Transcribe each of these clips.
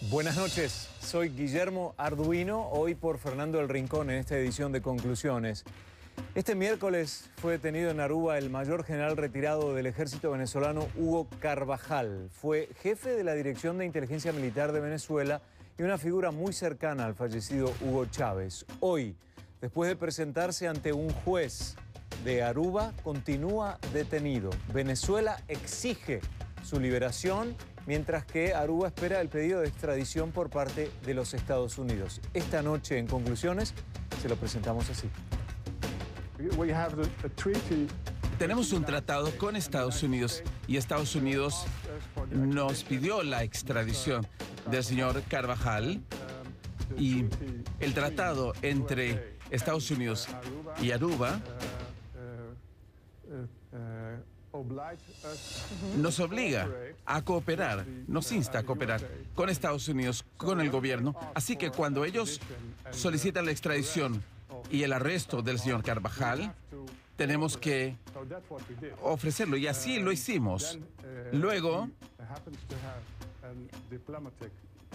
Buenas noches, soy Guillermo Arduino, hoy por Fernando del Rincón en esta edición de Conclusiones. Este miércoles fue detenido en Aruba el mayor general retirado del ejército venezolano Hugo Carvajal. Fue jefe de la Dirección de Inteligencia Militar de Venezuela y una figura muy cercana al fallecido Hugo Chávez. Hoy, después de presentarse ante un juez de Aruba, continúa detenido. Venezuela exige su liberación, mientras que Aruba espera el pedido de extradición por parte de los Estados Unidos. Esta noche, en Conclusiones, se lo presentamos así. Tenemos un tratado con Estados Unidos y Estados Unidos nos pidió la extradición del señor Carvajal, y el tratado entre Estados Unidos y Aruba nos obliga a cooperar, nos insta a cooperar con Estados Unidos, con el gobierno. Así que cuando ellos solicitan la extradición y el arresto del señor Carvajal, tenemos que ofrecerlo, y así lo hicimos. Luego,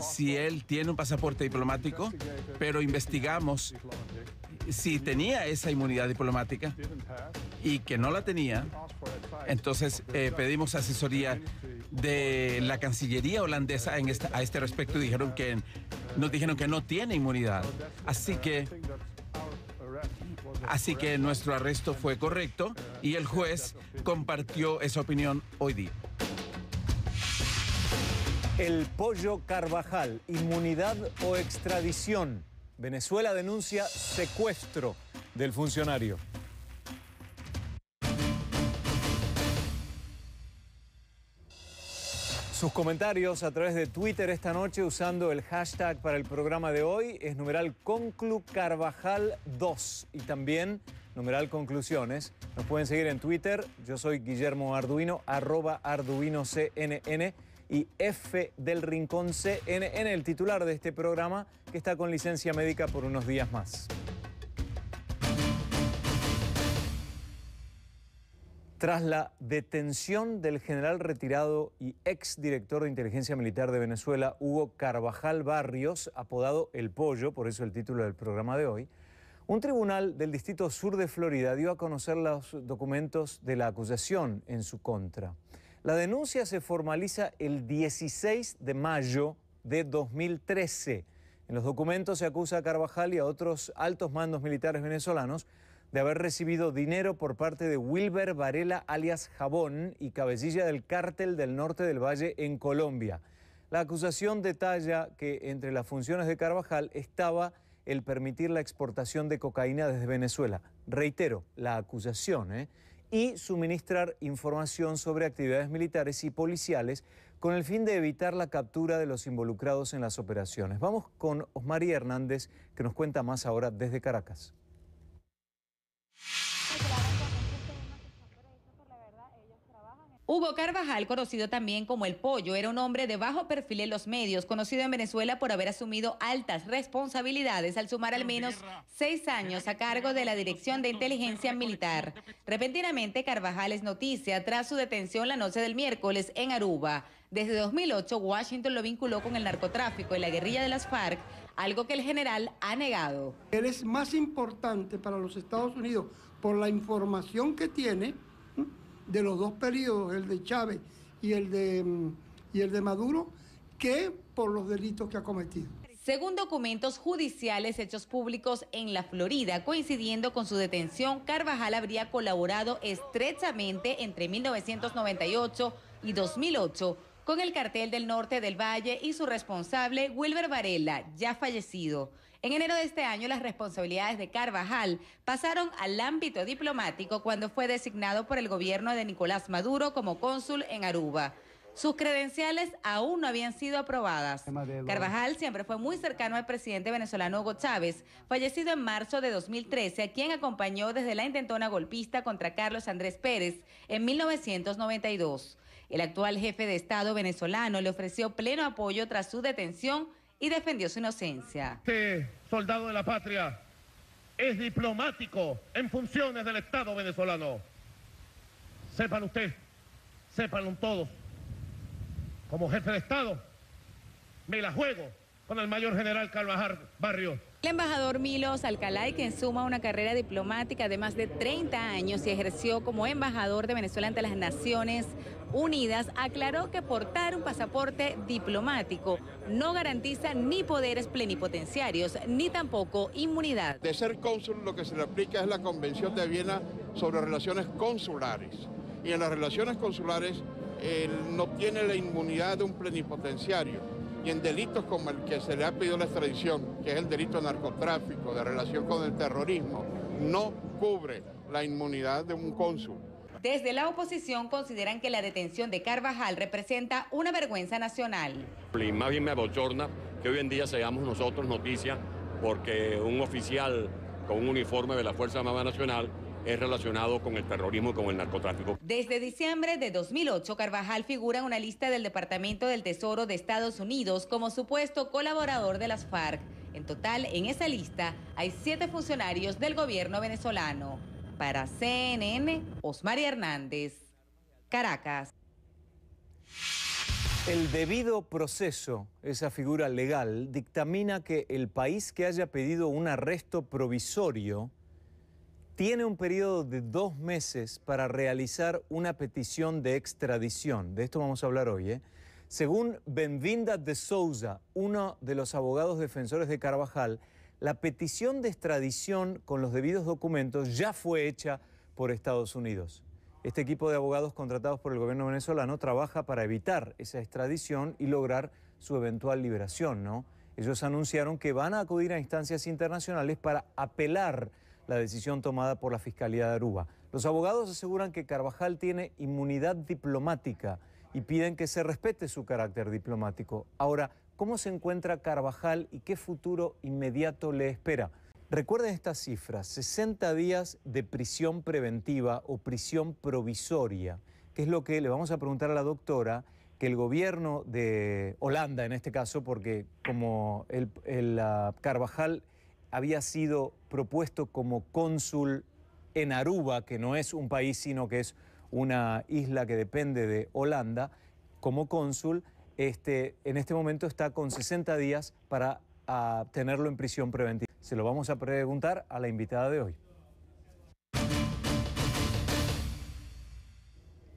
si él tiene un pasaporte diplomático, pero investigamos si tenía esa inmunidad diplomática y que no la tenía, entonces pedimos asesoría de la Cancillería holandesa a este respecto, y nos dijeron que no tiene inmunidad. Así que nuestro arresto fue correcto y el juez compartió esa opinión hoy día. El Pollo Carvajal, inmunidad o extradición. Venezuela denuncia secuestro del funcionario. Sus comentarios a través de Twitter esta noche usando el hashtag para el programa de hoy es numeral ConcluCarvajal2 y también numeral conclusiones. Nos pueden seguir en Twitter. Yo soy Guillermo Arduino, @ArduinoCNN y F del Rincón CNN, el titular de este programa que está con licencia médica por unos días más. Tras la detención del general retirado y exdirector de Inteligencia Militar de Venezuela, Hugo Carvajal Barrios, apodado El Pollo, por eso el título del programa de hoy, un tribunal del Distrito Sur de Florida dio a conocer los documentos de la acusación en su contra. La denuncia se formaliza el 16 de mayo de 2013. En los documentos se acusa a Carvajal y a otros altos mandos militares venezolanos de haber recibido dinero por parte de Wilber Varela, alias Jabón, y cabecilla del cártel del Norte del Valle en Colombia. La acusación detalla que entre las funciones de Carvajal estaba el permitir la exportación de cocaína desde Venezuela. Reitero, la acusación, y suministrar información sobre actividades militares y policiales con el fin de evitar la captura de los involucrados en las operaciones. Vamos con Osmaría Hernández, que nos cuenta más ahora desde Caracas. Hugo Carvajal, conocido también como El Pollo, era un hombre de bajo perfil en los medios, conocido en Venezuela por haber asumido altas responsabilidades al sumar al menos 6 años a cargo de la Dirección de Inteligencia Militar. Repentinamente, Carvajal es noticia tras su detención la noche del miércoles en Aruba. Desde 2008, Washington lo vinculó con el narcotráfico y la guerrilla de las FARC, algo que el general ha negado. Él es más importante para los Estados Unidos por la información que tiene de los dos periodos, el de Chávez y el de Maduro, que por los delitos que ha cometido. Según documentos judiciales hechos públicos en la Florida, coincidiendo con su detención, Carvajal habría colaborado estrechamente entre 1998 y 2008 con el cartel del Norte del Valle y su responsable, Wilber Varela, ya fallecido. En enero de este año, las responsabilidades de Carvajal pasaron al ámbito diplomático cuando fue designado por el gobierno de Nicolás Maduro como cónsul en Aruba. Sus credenciales aún no habían sido aprobadas. Carvajal siempre fue muy cercano al presidente venezolano Hugo Chávez, fallecido en marzo de 2013, a quien acompañó desde la intentona golpista contra Carlos Andrés Pérez en 1992. El actual jefe de Estado venezolano le ofreció pleno apoyo tras su detención y defendió su inocencia. Este soldado de la patria es diplomático en funciones del Estado venezolano. Sépanlo todos. Como jefe de Estado, me la juego con el mayor general Carvajal Barrios. El embajador Milos Alcalay, quien suma una carrera diplomática de más de 30 años y ejerció como embajador de Venezuela ante las Naciones Unidas, aclaró que portar un pasaporte diplomático no garantiza ni poderes plenipotenciarios, ni tampoco inmunidad. De ser cónsul, lo que se le aplica es la Convención de Viena sobre relaciones consulares. Y en las relaciones consulares, él no tiene la inmunidad de un plenipotenciario. Y en delitos como el que se le ha pedido la extradición, que es el delito de narcotráfico, de relación con el terrorismo, no cubre la inmunidad de un cónsul. Desde la oposición consideran que la detención de Carvajal representa una vergüenza nacional. Y más bien me abochorna que hoy en día seamos nosotros noticia porque un oficial con un uniforme de la Fuerza Armada Nacional es relacionado con el terrorismo y con el narcotráfico. Desde diciembre de 2008, Carvajal figura en una lista del Departamento del Tesoro de Estados Unidos como supuesto colaborador de las FARC. En total, en esa lista hay 7 funcionarios del gobierno venezolano. Para CNN, Osmari Hernández, Caracas. El debido proceso, esa figura legal, dictamina que el país que haya pedido un arresto provisorio tiene un periodo de 2 meses para realizar una petición de extradición. De esto vamos a hablar hoy, ¿eh? Según Benvinda de Souza, uno de los abogados defensores de Carvajal, la petición de extradición con los debidos documentos ya fue hecha por Estados Unidos. Este equipo de abogados contratados por el gobierno venezolano trabaja para evitar esa extradición y lograr su eventual liberación, ¿no? Ellos anunciaron que van a acudir a instancias internacionales para apelar la decisión tomada por la Fiscalía de Aruba. Los abogados aseguran que Carvajal tiene inmunidad diplomática y piden que se respete su carácter diplomático. Ahora, ¿cómo se encuentra Carvajal y qué futuro inmediato le espera? Recuerden estas cifras: 60 días de prisión preventiva o prisión provisoria, que es lo que le vamos a preguntar a la doctora, que el gobierno de Holanda, en este caso, porque como Carvajal había sido propuesto como cónsul en Aruba, que no es un país, sino que es una isla que depende de Holanda, como cónsul, en este momento está con 60 días para tenerlo en prisión preventiva. Se lo vamos a preguntar a la invitada de hoy.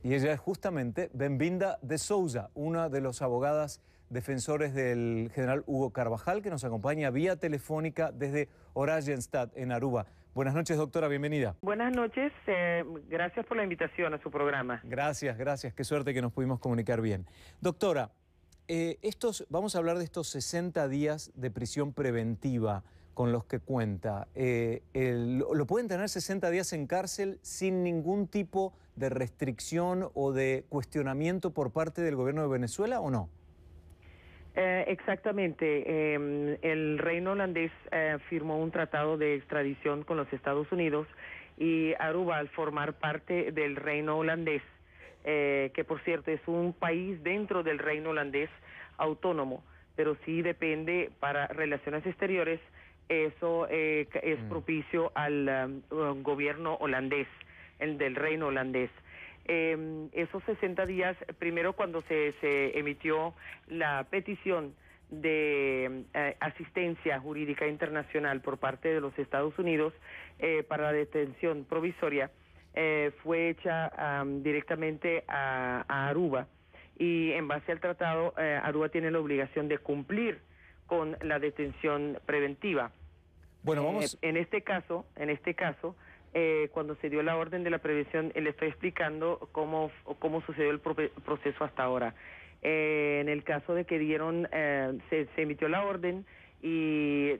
Y ella es justamente Benvinda de Souza, una de los abogadas defensores del general Hugo Carvajal, que nos acompaña vía telefónica desde Oranjestad, en Aruba. Buenas noches, doctora, bienvenida. Buenas noches, gracias por la invitación a su programa. Gracias, gracias, qué suerte que nos pudimos comunicar bien. Doctora, vamos a hablar de estos 60 días de prisión preventiva con los que cuenta. ¿Lo pueden tener 60 días en cárcel sin ningún tipo de restricción o de cuestionamiento por parte del gobierno de Venezuela o no? Exactamente. El reino holandés firmó un tratado de extradición con los Estados Unidos y Aruba, al formar parte del reino holandés, que por cierto es un país dentro del reino holandés autónomo, pero sí depende para relaciones exteriores, eso es propicio al gobierno holandés, el del reino holandés. Esos 60 días, primero cuando se emitió la petición de asistencia jurídica internacional por parte de los Estados Unidos para la detención provisoria, fue hecha directamente a Aruba, y en base al tratado Aruba tiene la obligación de cumplir con la detención preventiva. Bueno, vamos. En este caso, cuando se dio la orden de la prevención, le estoy explicando cómo sucedió el proceso hasta ahora. En el caso de que se emitió la orden y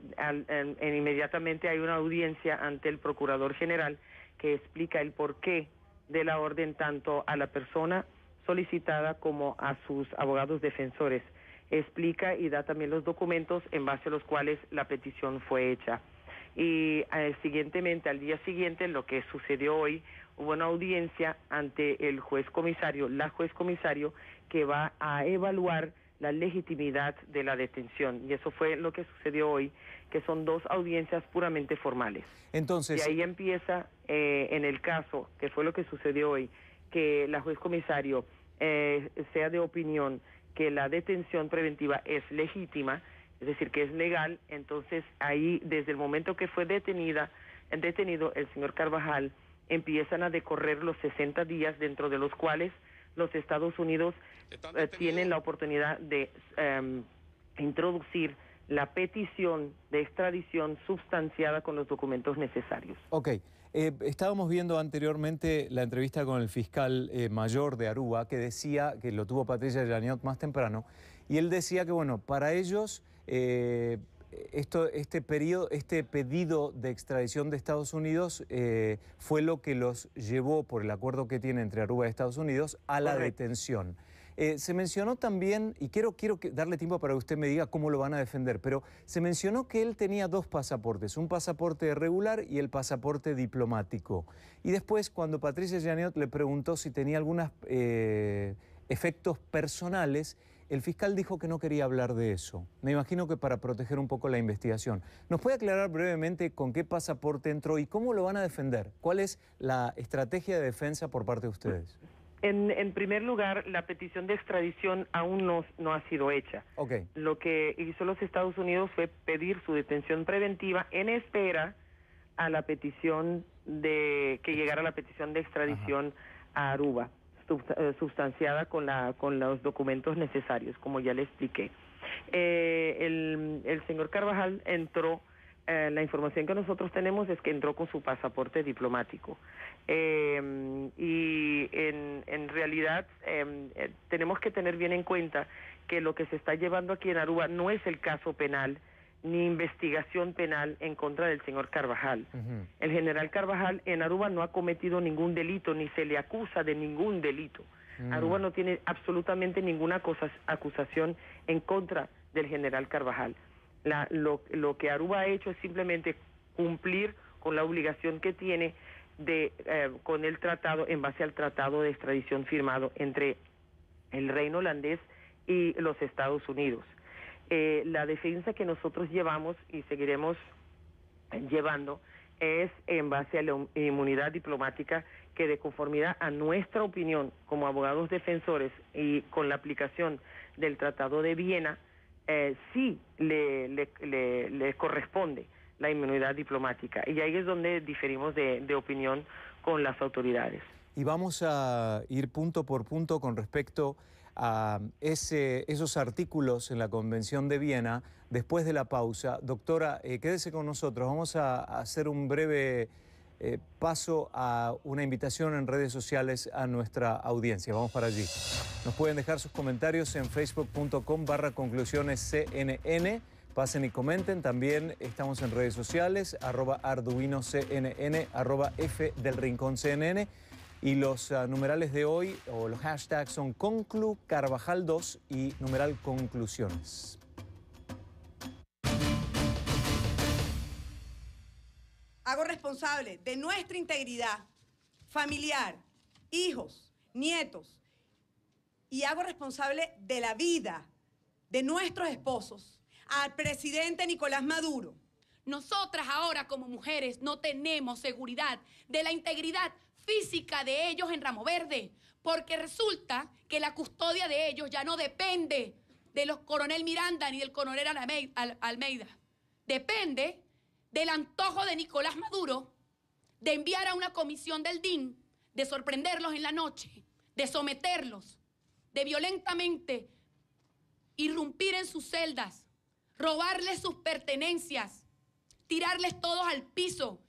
inmediatamente hay una audiencia ante el Procurador General que explica el porqué de la orden tanto a la persona solicitada como a sus abogados defensores. Explica y da también los documentos en base a los cuales la petición fue hecha. Y siguientemente, al día siguiente, lo que sucedió hoy, hubo una audiencia ante el juez comisario, la juez comisario, que va a evaluar la legitimidad de la detención. Y eso fue lo que sucedió hoy, que son 2 audiencias puramente formales. Entonces, y ahí empieza, en el caso, que fue lo que sucedió hoy, que la juez comisario sea de opinión que la detención preventiva es legítima, es decir, que es legal. Entonces ahí, desde el momento que fue detenido el señor Carvajal, empiezan a decorrer los 60 días dentro de los cuales los Estados Unidos tienen la oportunidad de introducir la petición de extradición substanciada con los documentos necesarios. Ok. Estábamos viendo anteriormente la entrevista con el fiscal mayor de Aruba, que decía, que lo tuvo Patricia Yaniot más temprano, y él decía que, bueno, para ellos este pedido de extradición de Estados Unidos fue lo que los llevó, por el acuerdo que tiene entre Aruba y Estados Unidos, a la detención. Se mencionó también, y quiero darle tiempo para que usted me diga cómo lo van a defender, pero se mencionó que él tenía dos pasaportes, un pasaporte regular y el pasaporte diplomático. Y después, cuando Patricia Yaniot le preguntó si tenía algunos efectos personales, el fiscal dijo que no quería hablar de eso. Me imagino que para proteger un poco la investigación. ¿Nos puede aclarar brevemente con qué pasaporte entró y cómo lo van a defender? ¿Cuál es la estrategia de defensa por parte de ustedes? En primer lugar, la petición de extradición aún no ha sido hecha. Okay. Lo que hizo los Estados Unidos fue pedir su detención preventiva en espera a la petición que llegara la petición de extradición a Aruba, sustanciada con los documentos necesarios, como ya le expliqué. El señor Carvajal entró. La información que nosotros tenemos es que entró con su pasaporte diplomático. Y en realidad tenemos que tener bien en cuenta que lo que se está llevando aquí en Aruba no es el caso penal ni investigación penal en contra del señor Carvajal. El general Carvajal en Aruba no ha cometido ningún delito, ni se le acusa de ningún delito. Aruba no tiene absolutamente ninguna acusación en contra del general Carvajal. Lo que Aruba ha hecho es simplemente cumplir con la obligación que tiene con el tratado, en base al tratado de extradición firmado entre el Reino Holandés y los Estados Unidos. La defensa que nosotros llevamos y seguiremos llevando es en base a la inmunidad diplomática, que de conformidad a nuestra opinión como abogados defensores y con la aplicación del Tratado de Viena, sí le corresponde la inmunidad diplomática. Y ahí es donde diferimos de opinión con las autoridades. Y vamos a ir punto por punto con respecto a esos artículos en la Convención de Viena después de la pausa. Doctora, quédese con nosotros. Vamos a hacer un breve paso a una invitación en redes sociales a nuestra audiencia. Vamos para allí. Nos pueden dejar sus comentarios en facebook.com/conclusionescnn. Pasen y comenten. También estamos en redes sociales, @arduinocnn, @fdelrinconcnn. Y los numerales de hoy, o los hashtags, son ConcluCarvajal2 y numeral conclusiones. Hago responsable de nuestra integridad familiar, hijos, nietos, y hago responsable de la vida de nuestros esposos al presidente Nicolás Maduro. Nosotras ahora como mujeres no tenemos seguridad de la integridad física de ellos en Ramo Verde, porque resulta que la custodia de ellos ya no depende de los coronel Miranda ni del coronel Almeida. Depende del antojo de Nicolás Maduro de enviar a una comisión del DIN, de sorprenderlos en la noche, de someterlos, de violentamente irrumpir en sus celdas, robarles sus pertenencias, tirarles todos al piso.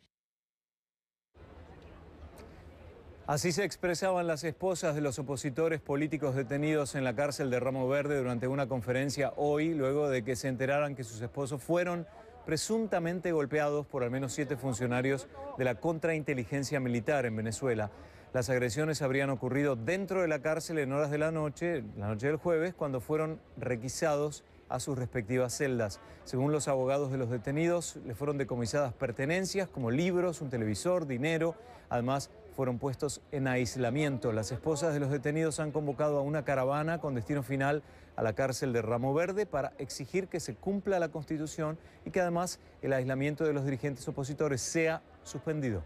Así se expresaban las esposas de los opositores políticos detenidos en la cárcel de Ramo Verde durante una conferencia hoy, luego de que se enteraran que sus esposos fueron presuntamente golpeados por al menos 7 funcionarios de la contrainteligencia militar en Venezuela. Las agresiones habrían ocurrido dentro de la cárcel en horas de la noche del jueves, cuando fueron requisados a sus respectivas celdas. Según los abogados de los detenidos, les fueron decomisadas pertenencias como libros, un televisor, dinero. Además, fueron puestos en aislamiento. Las esposas de los detenidos han convocado a una caravana con destino final a la cárcel de Ramo Verde para exigir que se cumpla la Constitución y que además el aislamiento de los dirigentes opositores sea suspendido.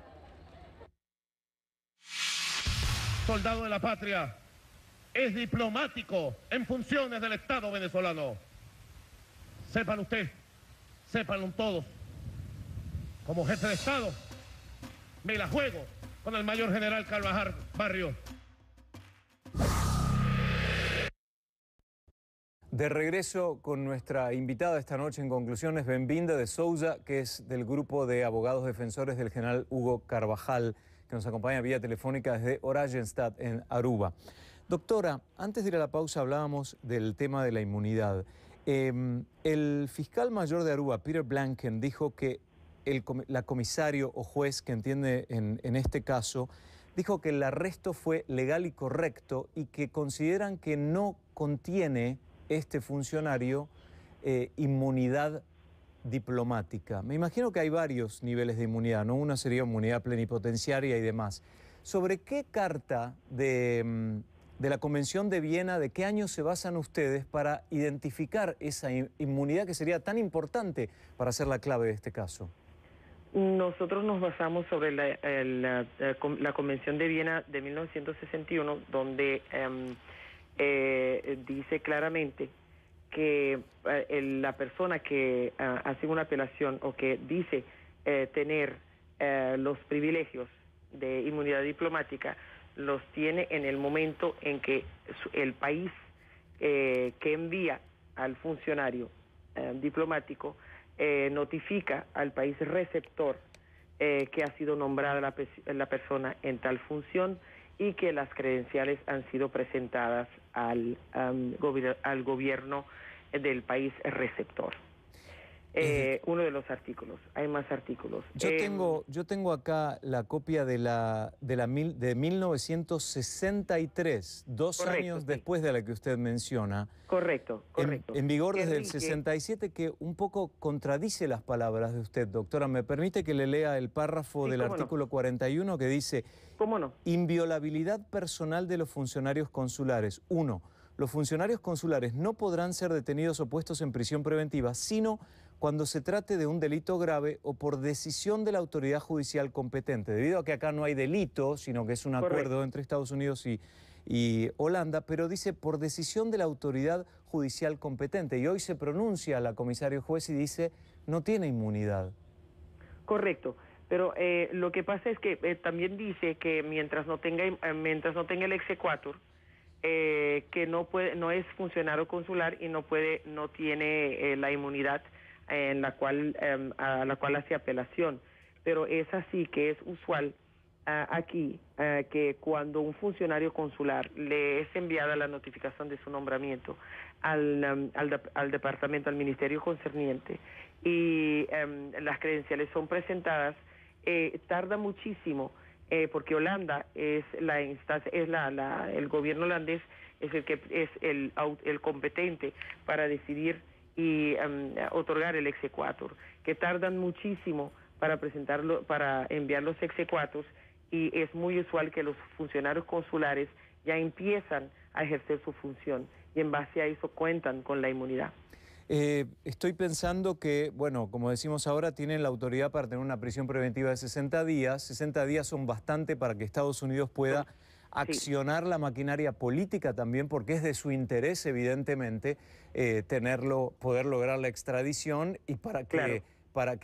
Soldado de la patria, es diplomático en funciones del Estado venezolano. Sépanlo usted, sépanlo todos. Como jefe de Estado, me la juego con el mayor general Carvajal Barrios. De regreso con nuestra invitada esta noche en Conclusiones, Benvinda de Souza, que es del grupo de abogados defensores del general Hugo Carvajal, que nos acompaña vía telefónica desde Oranjestad, en Aruba. Doctora, antes de ir a la pausa hablábamos del tema de la inmunidad. El fiscal mayor de Aruba, Peter Blanken, dijo que la comisario o juez que entiende en este caso, dijo que el arresto fue legal y correcto y que consideran que no contiene este funcionario inmunidad diplomática. Me imagino que hay varios niveles de inmunidad, ¿no? Una sería inmunidad plenipotenciaria y demás. ¿Sobre qué carta de la Convención de Viena, de qué año se basan ustedes para identificar esa inmunidad que sería tan importante para ser la clave de este caso? Nosotros nos basamos sobre la Convención de Viena de 1961, donde dice claramente que la persona que hace una apelación o que dice tener los privilegios de inmunidad diplomática, los tiene en el momento en que el país que envía al funcionario diplomático notifica al país receptor que ha sido nombrada la persona en tal función y que las credenciales han sido presentadas al gobierno del país receptor. Uno de los artículos. Hay más artículos. Yo tengo acá la copia de 1963, correcto, años después de la que usted menciona. Correcto, correcto. En vigor desde el 67, que un poco contradice las palabras de usted, doctora. ¿Me permite que le lea el párrafo del artículo 41 que dice: ¿Cómo no? Inviolabilidad personal de los funcionarios consulares. 1. Los funcionarios consulares no podrán ser detenidos o puestos en prisión preventiva, sino cuando se trate de un delito grave o por decisión de la autoridad judicial competente. Debido a que acá no hay delito, sino que es un acuerdo entre Estados Unidos y Holanda, pero dice por decisión de la autoridad judicial competente. Y hoy se pronuncia la comisario juez y dice no tiene inmunidad. Correcto. Pero lo que pasa es que también dice que mientras no tenga el exequatur, que no es funcionario consular y no tiene la inmunidad a la cual hace apelación. Pero es así que es usual aquí que cuando un funcionario consular le es enviada la notificación de su nombramiento al departamento, al ministerio concerniente, y las credenciales son presentadas, tarda muchísimo, porque Holanda es la instancia, el gobierno holandés es el que es el competente para decidir y otorgar el exequatur, que tardan muchísimo para presentarlo, para enviar los exequatus, y es muy usual que los funcionarios consulares ya empiezan a ejercer su función y en base a eso cuentan con la inmunidad. Estoy pensando que, bueno, como decimos ahora, tienen la autoridad para tener una prisión preventiva de 60 días. 60 días son bastante para que Estados Unidos pueda accionar la maquinaria política también, porque es de su interés, evidentemente, poder lograr la extradición y para que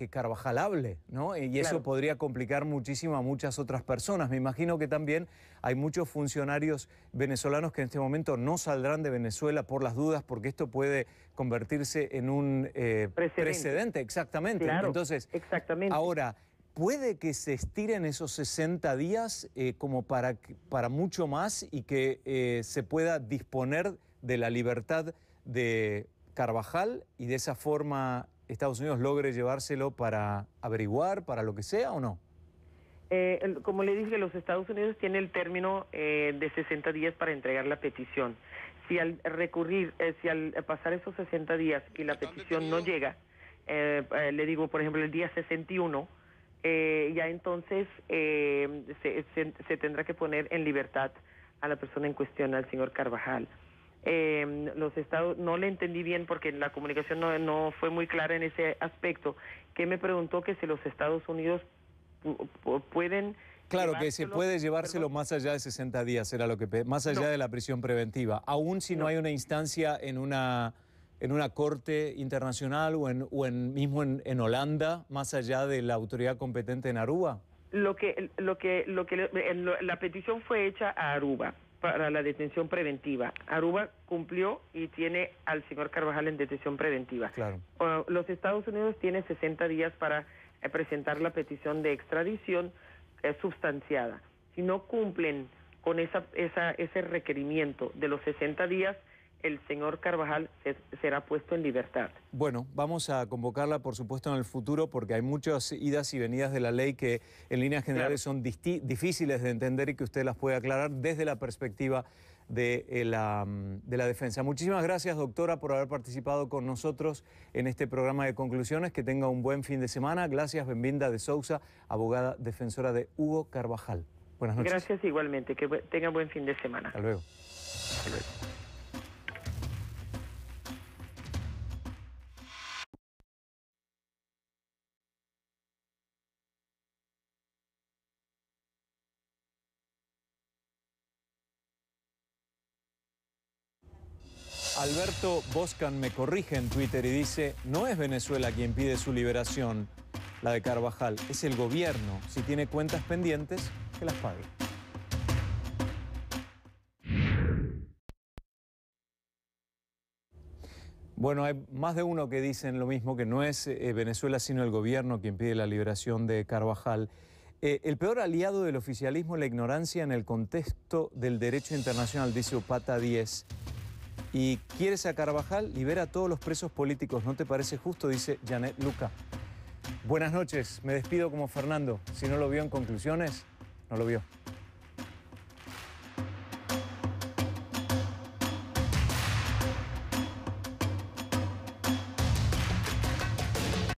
Carvajal hable, ¿no? Y eso podría complicar muchísimo a muchas otras personas. Me imagino que también hay muchos funcionarios venezolanos que en este momento no saldrán de Venezuela por las dudas, porque esto puede convertirse en un precedente. Exactamente. Claro, entonces, ahora, ¿puede que se estiren esos 60 días como para mucho más y que se pueda disponer de la libertad de Carvajal y de esa forma Estados Unidos logre llevárselo para averiguar, para lo que sea, o no? Como le dije, los Estados Unidos tienen el término de 60 días para entregar la petición. Si al pasar esos 60 días y la petición no llega, le digo, por ejemplo, el día 61, ya entonces se tendrá que poner en libertad a la persona en cuestión, al señor Carvajal. Los estados, no le entendí bien porque la comunicación no fue muy clara en ese aspecto, que me preguntó que si los Estados Unidos pueden Claro, que se puede llevárselo más allá de 60 días, era lo que más allá de la prisión preventiva, aún si no hay una instancia en una corte internacional mismo en Holanda, más allá de la autoridad competente en Aruba. La petición fue hecha a Aruba para la detención preventiva. Aruba cumplió y tiene al señor Carvajal en detención preventiva. Claro. Los Estados Unidos tienen 60 días para presentar la petición de extradición sustanciada. Si no cumplen con ese requerimiento de los 60 días, el señor Carvajal será puesto en libertad. Bueno, vamos a convocarla, por supuesto, en el futuro, porque hay muchas idas y venidas de la ley que en líneas generales son difíciles de entender y que usted las puede aclarar desde la perspectiva de la defensa. Muchísimas gracias, doctora, por haber participado con nosotros en este programa de conclusiones. Que tenga un buen fin de semana. Gracias, Benvinda de Sousa, abogada defensora de Hugo Carvajal. Buenas noches. Gracias igualmente. Que tenga buen fin de semana. Hasta luego. Hasta luego. Alberto Boscan me corrige en Twitter y dice: no es Venezuela quien pide su liberación, la de Carvajal, es el gobierno. Si tiene cuentas pendientes, que las pague. Bueno, hay más de uno que dicen lo mismo, que no es Venezuela sino el gobierno quien pide la liberación de Carvajal. El peor aliado del oficialismo es la ignorancia en el contexto del derecho internacional, dice Upata 10. Y quieres a Carvajal, libera a todos los presos políticos. ¿No te parece justo?, dice Janet Luca. Buenas noches, me despido como Fernando. Si no lo vio en conclusiones, no lo vio.